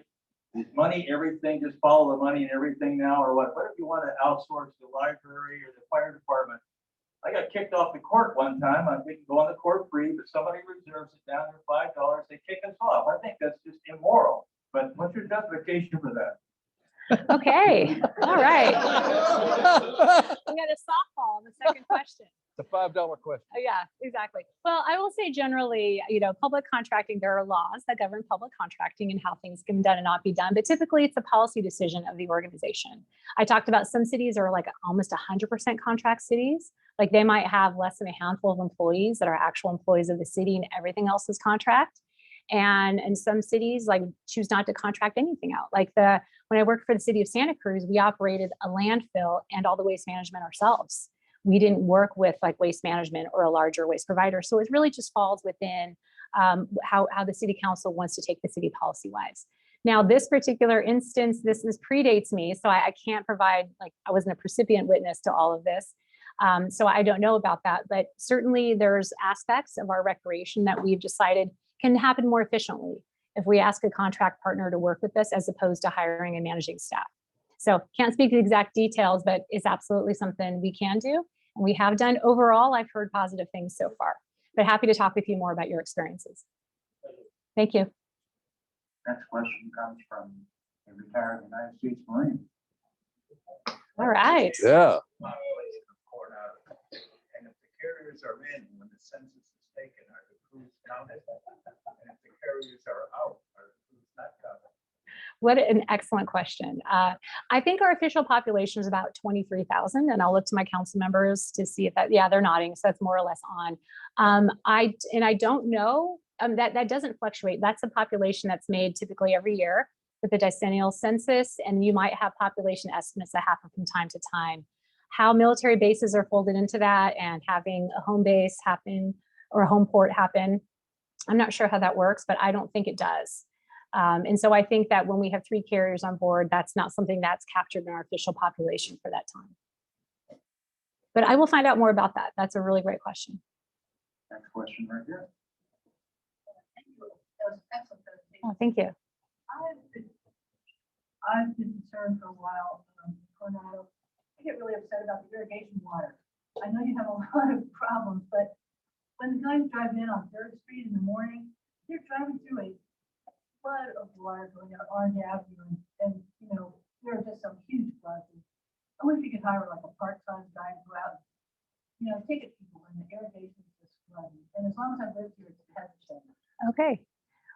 [SPEAKER 4] Is money everything? Just follow the money and everything now, or what? What if you want to outsource the library or the fire department? I got kicked off the court one time. I think go on the court free, but somebody reserves it down there $5. They kick us off. I think that's just immoral. But what's your justification for that?
[SPEAKER 1] Okay, all right. We got a softball on the second question.
[SPEAKER 2] The $5 question.
[SPEAKER 1] Yeah, exactly. Well, I will say generally, public contracting, there are laws that govern public contracting and how things can be done and not be done, but typically it's a policy decision of the organization. I talked about some cities are like almost 100% contract cities. Like they might have less than a handful of employees that are actual employees of the city and everything else is contract. And in some cities like choose not to contract anything out. Like when I worked for the city of Santa Cruz, we operated a landfill and all the waste management ourselves. We didn't work with like waste management or a larger waste provider. So it really just falls within how the city council wants to take the city policy wise. Now, this particular instance, this predates me. So I can't provide, like, I wasn't a recipient witness to all of this. So I don't know about that, but certainly there's aspects of our recreation that we've decided can happen more efficiently if we ask a contract partner to work with us as opposed to hiring and managing staff. So can't speak to the exact details, but it's absolutely something we can do. And we have done. Overall, I've heard positive things so far, but happy to talk with you more about your experiences. Thank you.
[SPEAKER 4] Next question comes from a retired United States Marine.
[SPEAKER 1] All right.
[SPEAKER 2] Yeah.
[SPEAKER 3] And if the carriers are in when the census is taken, are the crews counted? And if the carriers are out, are the crews not counted?
[SPEAKER 1] What an excellent question. I think our official population is about 23,000, and I'll look to my council members to see if that, yeah, they're nodding, so that's more or less on. I don't know, that doesn't fluctuate. That's a population that's made typically every year with the decennial census, and you might have population estimates that happen from time to time. How military bases are folded into that and having a home base happen or a home port happen, I'm not sure how that works, but I don't think it does. And so I think that when we have 3 carriers on board, that's not something that's captured in our official population for that time. But I will find out more about that. That's a really great question.
[SPEAKER 4] Next question right here.
[SPEAKER 5] That was excellent presentation.
[SPEAKER 1] Oh, thank you.
[SPEAKER 5] I've been concerned for a while, Coronado. I get really upset about the irrigation water. I know you have a lot of problems, but when the guys drive in on 3rd Street in the morning, they're driving through a flood of water going down Orange Avenue, and there are just some huge floods. I wonder if you could hire like a part-time guy to go out, take it people when the irrigation is just flooding. And as long as I live here, it hasn't changed.
[SPEAKER 1] Okay.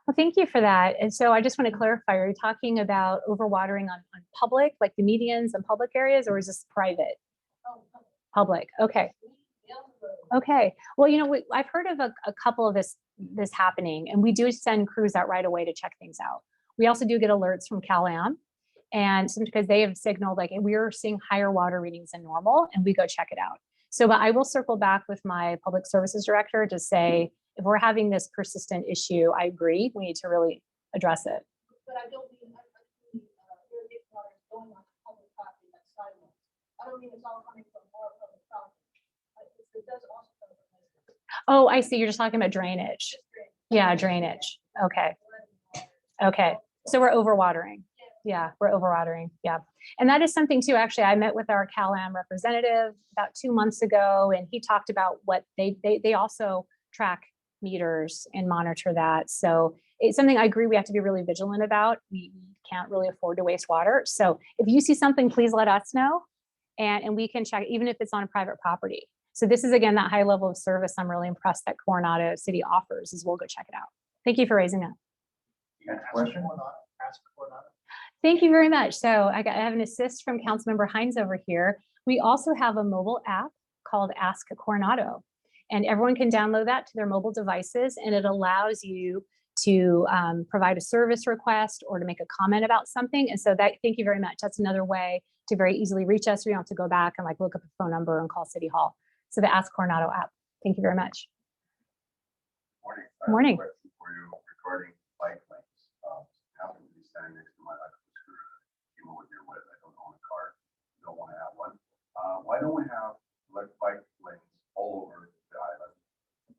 [SPEAKER 1] Well, thank you for that. And so I just want to clarify, are you talking about overwatering on public, like the medians and public areas, or is this private?
[SPEAKER 5] Oh,
[SPEAKER 1] Public. Okay. Okay. Well, I've heard of a couple of this happening, and we do send crews out right away to check things out. We also do get alerts from Cal-Am, and because they have signaled like we're seeing higher water readings than normal, and we go check it out. So, but I will circle back with my public services director to say, if we're having this persistent issue, I agree, we need to really address it.
[SPEAKER 5] But I don't mean irrigation water is going on public property like sidewalks. I don't mean it's all coming from our public property. It does also come from business.
[SPEAKER 1] Oh, I see. You're just talking about drainage. Yeah, drainage. Okay. Okay. So we're overwatering. Yeah, we're overwatering. Yeah. And that is something too. Actually, I met with our Cal-Am representative about 2 months ago, and he talked about what they also track meters and monitor that. So it's something I agree we have to be really vigilant about. We can't really afford to waste water. So if you see something, please let us know, and we can check, even if it's on a private property. So this is, again, that high level of service I'm really impressed that Coronado City offers, is we'll go check it out. Thank you for raising that.
[SPEAKER 4] Next question.
[SPEAKER 1] Thank you very much. So I have an assist from Councilmember Hines over here. We also have a mobile app called Ask Coronado, and everyone can download that to their mobile devices, and it allows you to provide a service request or to make a comment about something. And so thank you very much. That's another way to very easily reach us. We don't have to go back and like look up a phone number and call City Hall. So the Ask Coronado app. Thank you very much.
[SPEAKER 3] Morning.
[SPEAKER 1] Morning.
[SPEAKER 3] I have a question for you regarding bike lanes. Happen to be standing next to my electric scooter. Came over here with. I don't own a car. Don't want to have one. Why don't we have bike lanes all over the island?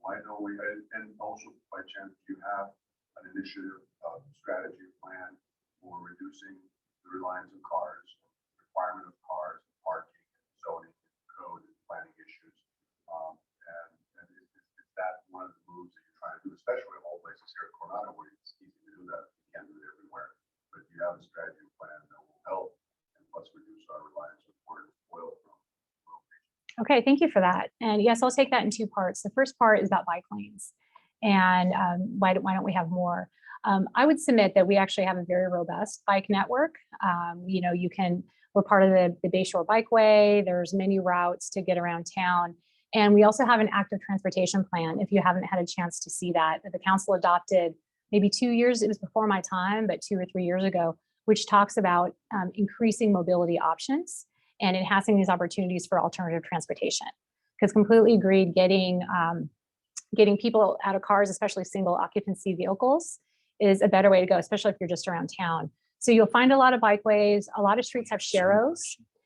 [SPEAKER 3] Why don't we? And also, by chance, do you have an initiative, strategy plan for reducing the reliance on cars, requirement of cars, parking, zoning, code, and planning issues? And is that one of the moves that you're trying to do, especially in all places here at Coronado, where it's easy to do that? You can't do it everywhere, but you have a strategy plan that will help us reduce our reliance on oil.
[SPEAKER 1] Okay, thank you for that. And yes, I'll take that in two parts. The first part is about bike lanes, and why don't we have more? I would submit that we actually have a very robust bike network. You know, we're part of the Bayshore Bikeway. There's many routes to get around town. And we also have an active transportation plan. If you haven't had a chance to see that the council adopted maybe 2 years, it was before my time, but 2 or 3 years ago, which talks about increasing mobility options and enhancing these opportunities for alternative transportation. Because completely agreed, getting people out of cars, especially single occupancy vehicles, is a better way to go, especially if you're just around town. So you'll find a lot of bikeways, a lot of streets have sharrows.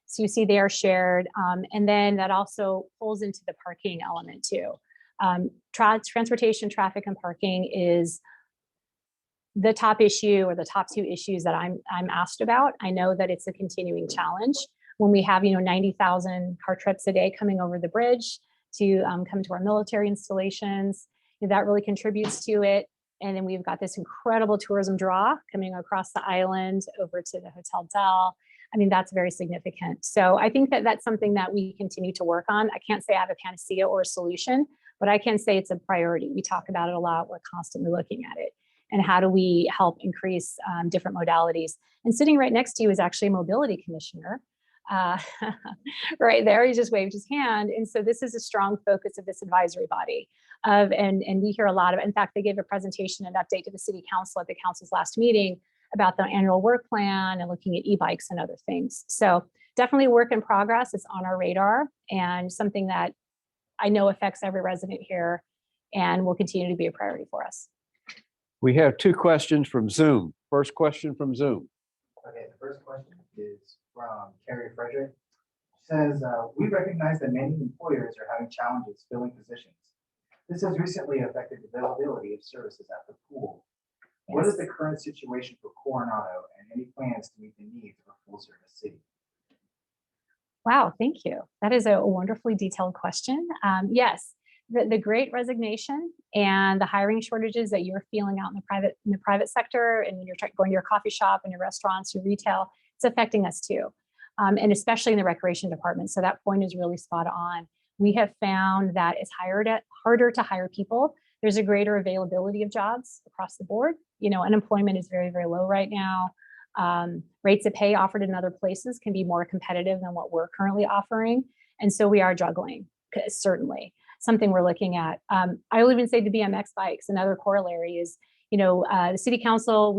[SPEAKER 1] So you see they are shared. And then that also pulls into the parking element too. Transportation, traffic, and parking is the top issue, or the top two issues that I'm asked about. I know that it's a continuing challenge when we have 90,000 car trips a day coming over the bridge to come to our military installations. That really contributes to it. And then we've got this incredible tourism draw coming across the island over to the Hotel Del. I mean, that's very significant. So I think that that's something that we continue to work on. I can't say I have a panacea or a solution, but I can say it's a priority. We talk about it a lot. We're constantly looking at it. And how do we help increase different modalities? And sitting right next to you is actually a mobility commissioner. Right there, he just waved his hand. And so this is a strong focus of this advisory body. And we hear a lot of, in fact, they gave a presentation and update to the city council at the council's last meeting about the annual work plan and looking at e-bikes and other things. So definitely a work in progress. It's on our radar and something that I know affects every resident here and will continue to be a priority for us.
[SPEAKER 2] We have 2 questions from Zoom. First question from Zoom.
[SPEAKER 6] Okay, the first question is from Carrie Frederick. She says, we recognize that many employers are having challenges filling positions. This has recently affected the availability of services at the pool. Yes. What is the current situation for Coronado and any plans to meet the needs of a full-service city?
[SPEAKER 1] Wow, thank you. That is a wonderfully detailed question. Yes, the great resignation and the hiring shortages that you're feeling out in the private sector, and when you're going to your coffee shop and your restaurants, your retail, it's affecting us too, and especially in the recreation department. So that point is really spot on. We have found that it's harder to hire people. There's a greater availability of jobs across the board. Unemployment is very, very low right now. Rates of pay offered in other places can be more competitive than what we're currently offering. And so we are juggling, certainly. Something we're looking at. I will even say the BMX bikes, another corollary is, the city council,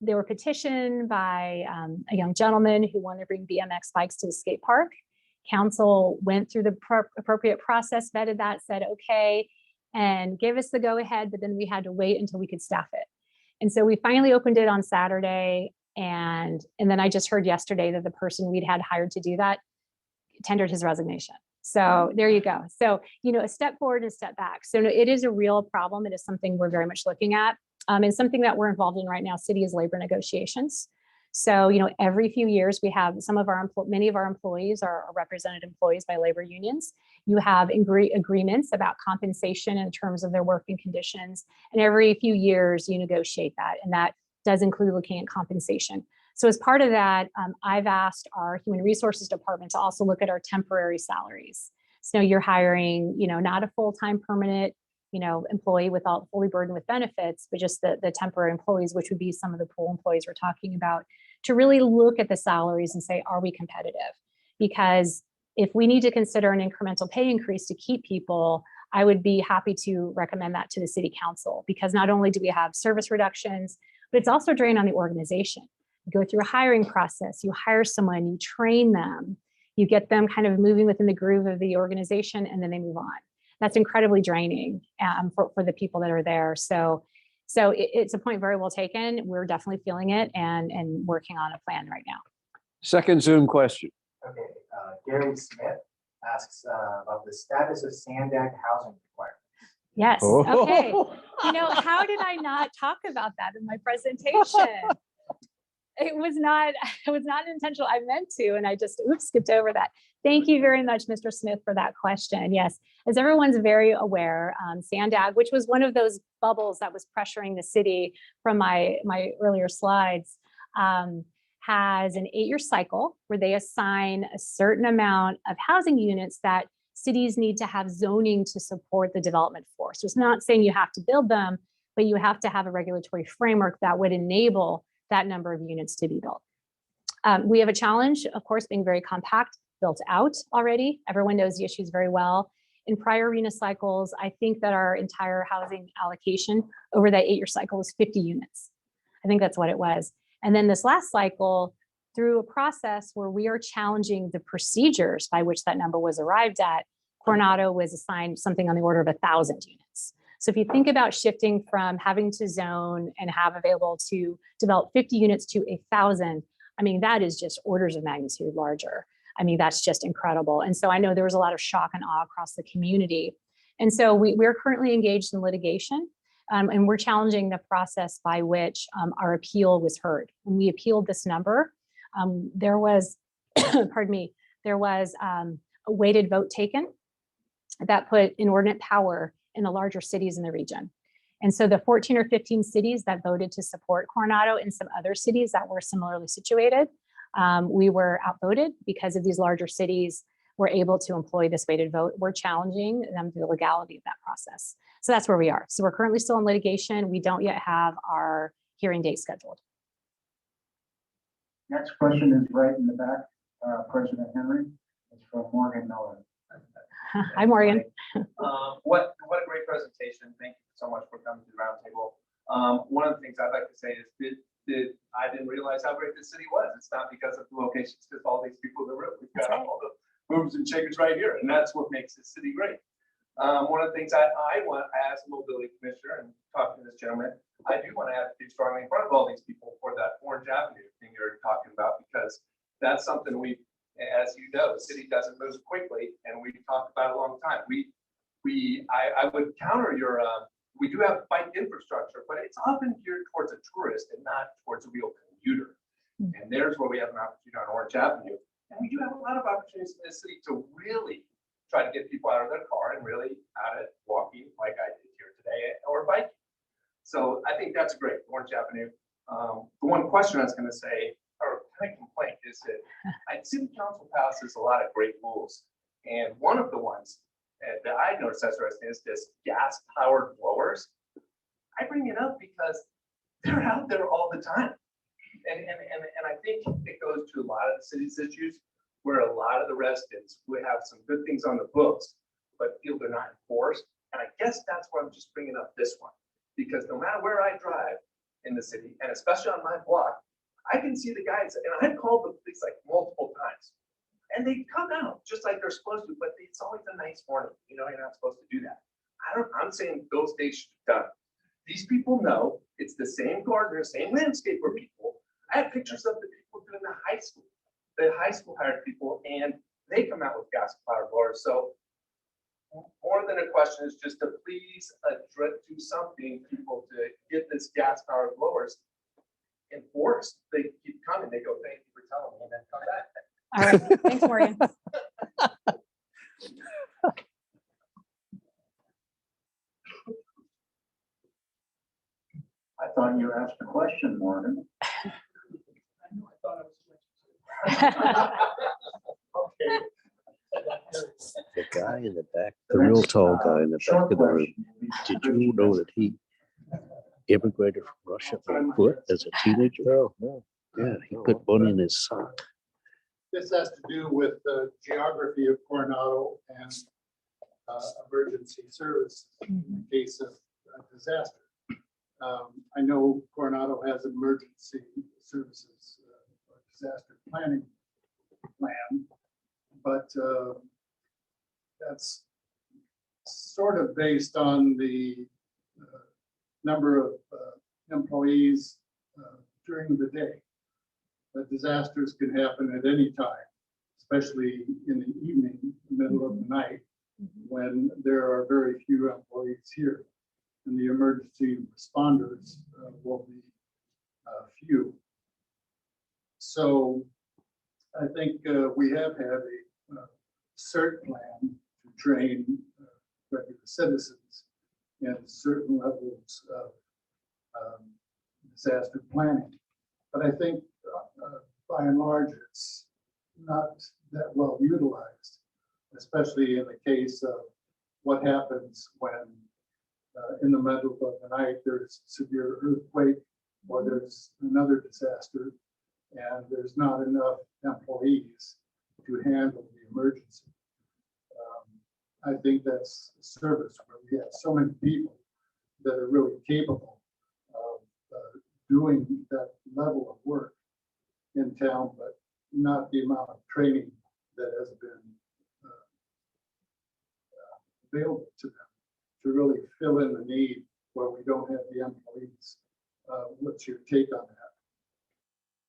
[SPEAKER 1] they were petitioned by a young gentleman who wanted to bring BMX bikes to the skate park. Council went through the appropriate process, vetted that, said, okay, and gave us the go ahead, but then we had to wait until we could staff it. And so we finally opened it on Saturday. And then I just heard yesterday that the person we'd had hired to do that tendered his resignation. So there you go. So, a step forward and a step back. So no, it is a real problem. It is something we're very much looking at. And something that we're involved in right now, city, is labor negotiations. So, every few years we have many of our employees are represented employees by labor unions. You have agreements about compensation in terms of their working conditions. And every few years you negotiate that. And that does include looking at compensation. So as part of that, I've asked our human resources department to also look at our temporary salaries. So you're hiring, not a full-time permanent, employee fully burdened with benefits, but just the temporary employees, which would be some of the pool employees we're talking about, to really look at the salaries and say, are we competitive? Because if we need to consider an incremental pay increase to keep people, I would be happy to recommend that to the city council, because not only do we have service reductions, but it's also a drain on the organization. You go through a hiring process, you hire someone, you train them, you get them kind of moving within the groove of the organization, and then they move on. That's incredibly draining for the people that are there. So it's a point very well taken. We're definitely feeling it and working on a plan right now.
[SPEAKER 2] Second Zoom question.
[SPEAKER 6] Okay, Gary Smith asks about the status of Sandag housing requirements.
[SPEAKER 1] Yes.
[SPEAKER 2] Oh.
[SPEAKER 1] Okay. How did I not talk about that in my presentation? It was not intentional. I meant to, and I just skipped over that. Thank you very much, Mr. Smith, for that question. Yes, as everyone's very aware, Sandag, which was one of those bubbles that was pressuring the city from my earlier slides, has an 8-year cycle where they assign a certain amount of housing units that cities need to have zoning to support the development for. So it's not saying you have to build them, but you have to have a regulatory framework that would enable that number of units to be built. We have a challenge, of course, being very compact, built out already. Everyone knows the issues very well. In prior RENA cycles, I think that our entire housing allocation over that 8-year cycle was 50 units. I think that's what it was. And then this last cycle, through a process where we are challenging the procedures by which that number was arrived at, Coronado was assigned something on the order of 1,000 units. So if you think about shifting from having to zone and have available to develop 50 units to 1,000, I mean, that is just orders of magnitude larger. I mean, that's just incredible. And so I know there was a lot of shock and awe across the community. And so we're currently engaged in litigation, and we're challenging the process by which our appeal was heard. When we appealed this number, there was, pardon me, there was a weighted vote taken that put inordinate power in the larger cities in the region. And so the 14 or 15 cities that voted to support Coronado and some other cities that were similarly situated, we were outvoted because of these larger cities were able to employ this weighted vote. We're challenging them to the legality of that process. So that's where we are. So we're currently still in litigation. We don't yet have our hearing date scheduled.
[SPEAKER 4] Next question is right in the back, President Henry. It's from Morgan Miller.
[SPEAKER 1] Hi, Morgan.
[SPEAKER 7] What a great presentation. Thank you so much for coming to the roundtable. One of the things I'd like to say is I didn't realize how great this city was. It's not because of the location, it's because all these people in the room. We've got all the movers and shakers right here, and that's what makes this city great. One of the things I want, as a mobility commissioner and talking to this gentleman, I do want to advocate strongly in front of all these people for that Orange Avenue thing you're talking about, because that's something as you know, the city doesn't move quickly, and we've talked about it a long time. I would counter your, we do have bike infrastructure, but it's often geared towards a tourist and not towards a real commuter. And there's where we have an opportunity on Orange Avenue. And we do have a lot of opportunities in this city to really try to get people out of their car and really out of walking like I did here today, or biking. So I think that's great, Orange Avenue. The one question I was going to say, or kind of complaint, is that City Council passes a lot of great rules. And one of the ones that I noticed as interesting is this gas-powered blowers. I bring it up because they're out there all the time. And I think it goes to a lot of the city's issues where a lot of the residents would have some good things on the books, but feel they're not enforced. And I guess that's why I'm just bringing up this one, because no matter where I drive in the city, and especially on my block, I can see the guys, and I've called the police like multiple times, and they come out just like they're supposed to, but it's always a nice morning. You know, you're not supposed to do that. I'm saying those days should be done. These people know it's the same gardener, same landscaper people. I have pictures of the people doing the high school. The high school hired people, and they come out with gas-powered blowers. So more than a question is just to please do something, people, to get this gas-powered blowers enforced. They keep coming. They go, thank you for telling me, and then come back.
[SPEAKER 1] All right. Thanks, Morgan.
[SPEAKER 4] I thought you asked a question, Morgan. Okay.
[SPEAKER 2] The guy in the back, the real tall guy in the back of the room, did you know that he immigrated from Russia on foot as a teenager? Oh, no. Yeah, he put money in his sock.
[SPEAKER 8] This has to do with the geography of Coronado and emergency services in the case of a disaster. I know Coronado has an emergency services disaster planning plan, but that's sort of based on the number of employees during the day. The disasters can happen at any time, especially in the evening, middle of the night, when there are very few employees here, and the emergency responders will be few. So I think we have had a CERT plan to train regular citizens in certain levels of disaster planning. But I think by and large, it's not that well utilized, especially in the case of what happens when in the middle of the night, there's severe earthquake or there's another disaster, and there's not enough employees to handle the emergency. I think that's a service where we have so many people that are really capable of doing that level of work in town, but not the amount of training that has been available to them to really fill in the need where we don't have the employees. What's your take on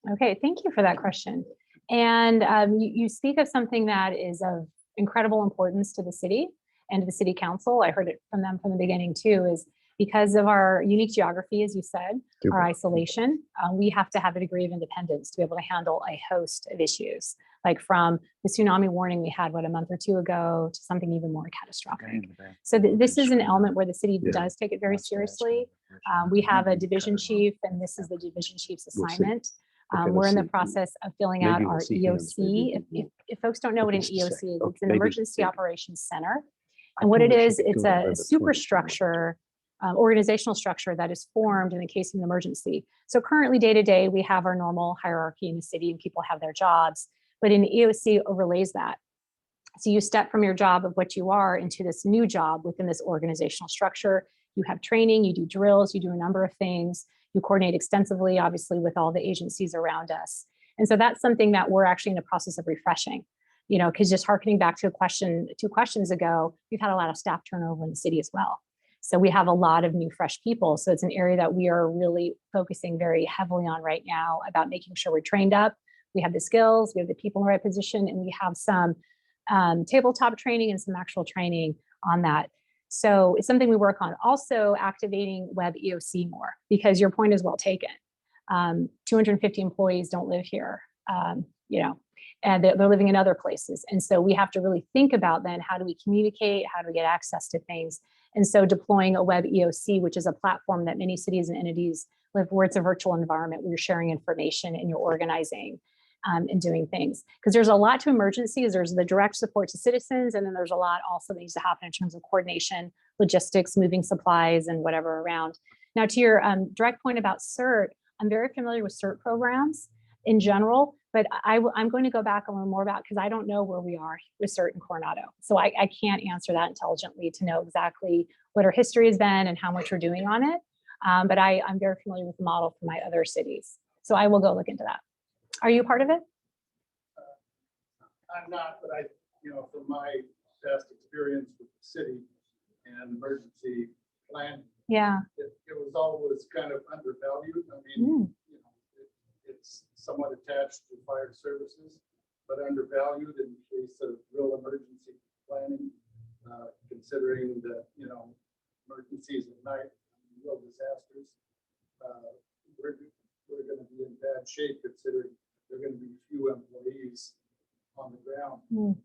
[SPEAKER 8] that?
[SPEAKER 1] Okay, thank you for that question. And you speak of something that is of incredible importance to the city and to the city council. I heard it from them from the beginning too, is because of our unique geography, as you said, our isolation, we have to have a degree of independence to be able to handle a host of issues, like from the tsunami warning we had, a month or two ago, to something even more catastrophic. So this is an element where the city does take it very seriously. We have a division chief, and this is the division chief's assignment. We're in the process of filling out our EOC. If folks don't know what an EOC is, it's an Emergency Operations Center. And what it is, it's a superstructure, organizational structure that is formed in the case of an emergency. So currently, day to day, we have our normal hierarchy in the city and people have their jobs, but an EOC overlays that. So you step from your job of what you are into this new job within this organizational structure. You have training, you do drills, you do a number of things. You coordinate extensively, obviously, with all the agencies around us. And so that's something that we're actually in the process of refreshing, because just harkening back to a question 2 questions ago, we've had a lot of staff turnover in the city as well. So we have a lot of new, fresh people. So it's an area that we are really focusing very heavily on right now about making sure we're trained up. We have the skills, we have the people in the right position, and we have some tabletop training and some actual training on that. So it's something we work on. Also activating web EOC more, because your point is well taken. 250 employees don't live here, and they're living in other places. And so we have to really think about then, how do we communicate? How do we get access to things? And so deploying a web EOC, which is a platform that many cities and entities live, where it's a virtual environment where you're sharing information and you're organizing and doing things. Because there's a lot to emergencies. There's the direct support to citizens, and then there's a lot also that needs to happen in terms of coordination, logistics, moving supplies, and whatever around. Now, to your direct point about CERT, I'm very familiar with CERT programs in general, but I'm going to go back and learn more about, because I don't know where we are with CERT in Coronado. So I can't answer that intelligently to know exactly what our history has been and how much we're doing on it. But I'm very familiar with the model for my other cities. So I will go look into that. Are you part of it?
[SPEAKER 8] I'm not, but from my past experience with the city and emergency planning,
[SPEAKER 1] Yeah.
[SPEAKER 8] it was always kind of undervalued. I mean, it's somewhat attached to fire services, but undervalued in case of real emergency planning, considering that, emergencies at night, real disasters, we're going to be in bad shape, considering there are going to be few employees on the ground.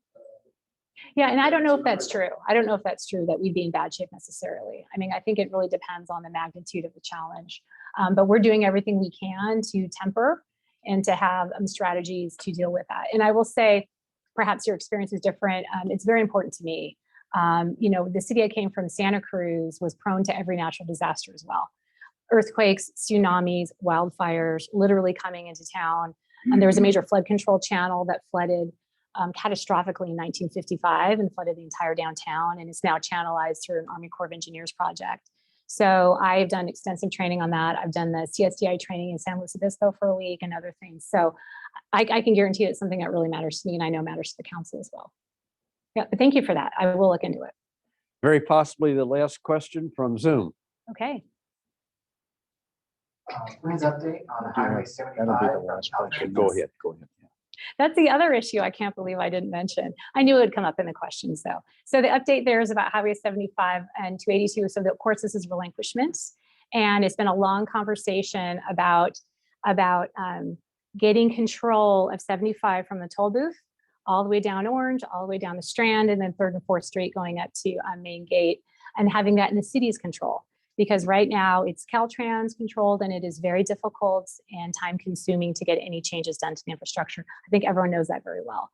[SPEAKER 1] Yeah, and I don't know if that's true. I don't know if that's true that we'd be in bad shape necessarily. I mean, I think it really depends on the magnitude of the challenge. But we're doing everything we can to temper and to have strategies to deal with that. And I will say, perhaps your experience is different. It's very important to me. The city I came from, Santa Cruz, was prone to every natural disaster as well. Earthquakes, tsunamis, wildfires, literally coming into town. There was a major flood control channel that flooded catastrophically in 1955 and flooded the entire downtown, and it's now channelized through an Army Corps of Engineers project. So I've done extensive training on that. I've done the CSDI training in San Luis Obispo for a week and other things. So I can guarantee it's something that really matters to me, and I know matters to the council as well. Yeah, but thank you for that. I will look into it.
[SPEAKER 9] Very possibly the last question from Zoom.
[SPEAKER 1] Okay.
[SPEAKER 6] Please update on Highway 75.
[SPEAKER 2] That'll be the last question. Go ahead.
[SPEAKER 1] That's the other issue I can't believe I didn't mention. I knew it would come up in the questions though. So the update there is about Highway 75 and 282. So of course, this is relinquishments. And it's been a long conversation about getting control of 75 from the toll booth all the way down Orange, all the way down the Strand, and then 3rd and 4th Street going up to Main Gate, and having that in the city's control. because right now it's Caltrans controlled and it is very difficult and time consuming to get any changes done to the infrastructure. I think everyone knows that very well.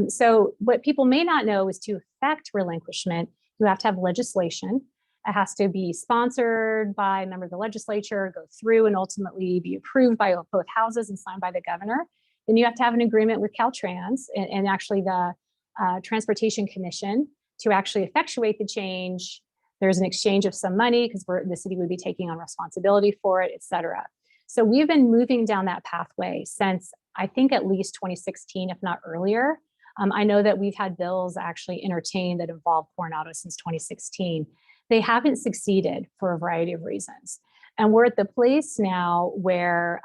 [SPEAKER 1] So what people may not know is to effect relinquishment, you have to have legislation. It has to be sponsored by a member of the legislature, go through and ultimately be approved by both houses and signed by the governor. Then you have to have an agreement with Caltrans and actually the Transportation Commission to actually effectuate the change. There's an exchange of some money because the city would be taking on responsibility for it, et cetera. So we've been moving down that pathway since I think at least 2016, if not earlier. I know that we've had bills actually entertained that involve Coronado since 2016. They haven't succeeded for a variety of reasons. And we're at the place now where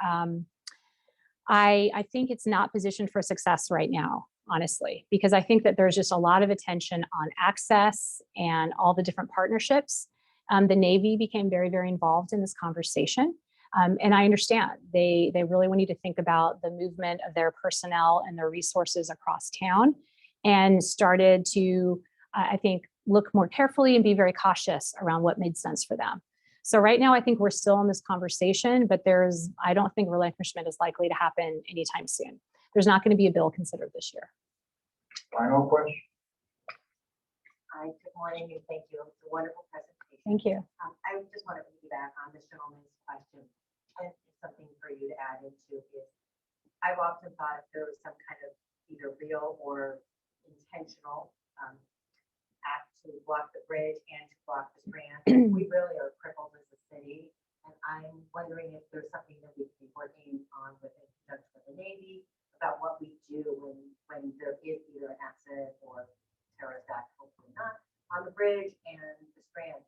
[SPEAKER 1] I think it's not positioned for success right now, honestly, because I think that there's just a lot of attention on access and all the different partnerships. The Navy became very, very involved in this conversation. And I understand they really want you to think about the movement of their personnel and their resources across town and started to, I think, look more carefully and be very cautious around what made sense for them. So right now, I think we're still in this conversation, but I don't think relinquishment is likely to happen anytime soon. There's not going to be a bill considered this year.
[SPEAKER 4] Final question?
[SPEAKER 10] Hi, good morning, and thank you. It's a wonderful presentation.
[SPEAKER 1] Thank you.
[SPEAKER 10] I just want to piggyback on this gentleman's question. And something for you to add into is, I've often thought if there was some kind of either real or intentional act to block the bridge and to block the strand, we really are crippled as a city. And I'm wondering if there's something that we could be working on with in conjunction with the Navy about what we do when there is either an accident or terrorist act, hopefully not, on the bridge and the strand.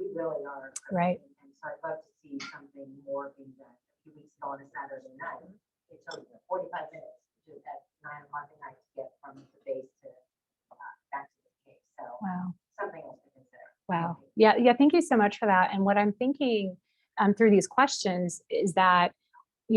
[SPEAKER 10] We really are crippled.
[SPEAKER 1] Right.
[SPEAKER 10] And so I'd love to see something more being done. A few weeks ago on a Saturday night, it took 45 minutes to at 9 o'clock at night to get from the base to back to the cave. So
[SPEAKER 1] Wow.
[SPEAKER 10] something else to consider.
[SPEAKER 1] Wow. Yeah. Thank you so much for that. And what I'm thinking through these questions is that,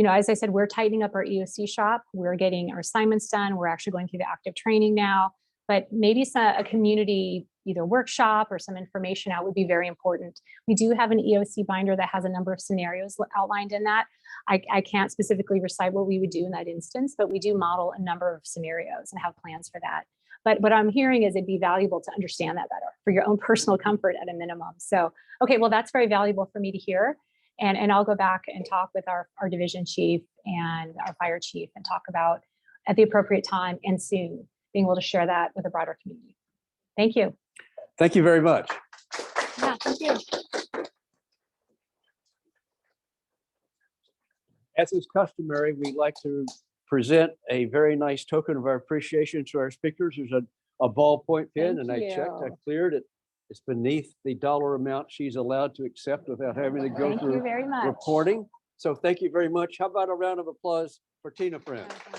[SPEAKER 1] as I said, we're tightening up our EOC shop. We're getting our assignments done. We're actually going through the active training now. But maybe a community either workshop or some information out would be very important. We do have an EOC binder that has a number of scenarios outlined in that. I can't specifically recite what we would do in that instance, but we do model a number of scenarios and have plans for that. But what I'm hearing is it'd be valuable to understand that better for your own personal comfort at a minimum. So, okay, well, that's very valuable for me to hear. And I'll go back and talk with our division chief and our fire chief and talk about at the appropriate time and soon being able to share that with a broader community. Thank you.
[SPEAKER 9] Thank you very much.
[SPEAKER 1] Yeah, thank you.
[SPEAKER 9] As is customary, we'd like to present a very nice token of our appreciation to our speakers. There's a ballpoint pen, and I checked, I cleared it. It's beneath the dollar amount she's allowed to accept without having to go
[SPEAKER 1] Thank you
[SPEAKER 9] through
[SPEAKER 1] very much.
[SPEAKER 9] reporting. So thank you very much. How about a round of applause for Tina Friend? That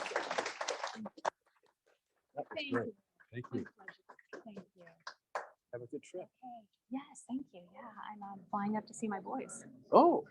[SPEAKER 9] was
[SPEAKER 1] Thank
[SPEAKER 9] great.
[SPEAKER 1] you.
[SPEAKER 9] Thank
[SPEAKER 1] My
[SPEAKER 9] you.
[SPEAKER 1] pleasure. Thank you.
[SPEAKER 9] Have a good trip.
[SPEAKER 1] Okay. Yes, thank you. Yeah, I'm flying up to see my boys.
[SPEAKER 9] Oh.